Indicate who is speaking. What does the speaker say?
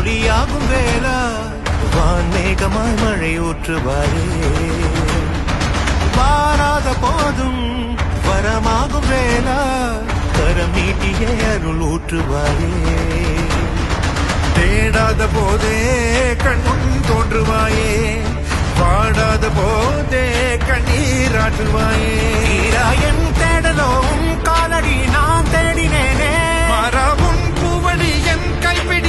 Speaker 1: ஒளியாகும் வேளா வான்மேகமாய் மழை ஊற்றுவாரே வாராத போதும் வரமாகும் வேளா கரம் நீட்டிய அருள் ஊற்றுவாரே
Speaker 2: தேடாத போதே கண்முன் தோன்றுவாயே பாடாத போதே கண்ணீராற்றுவாயே
Speaker 1: என் தேடலோ உன் காலடி நான் தேடினேனே
Speaker 2: மரபும் பூவடி என் கைப்பிடி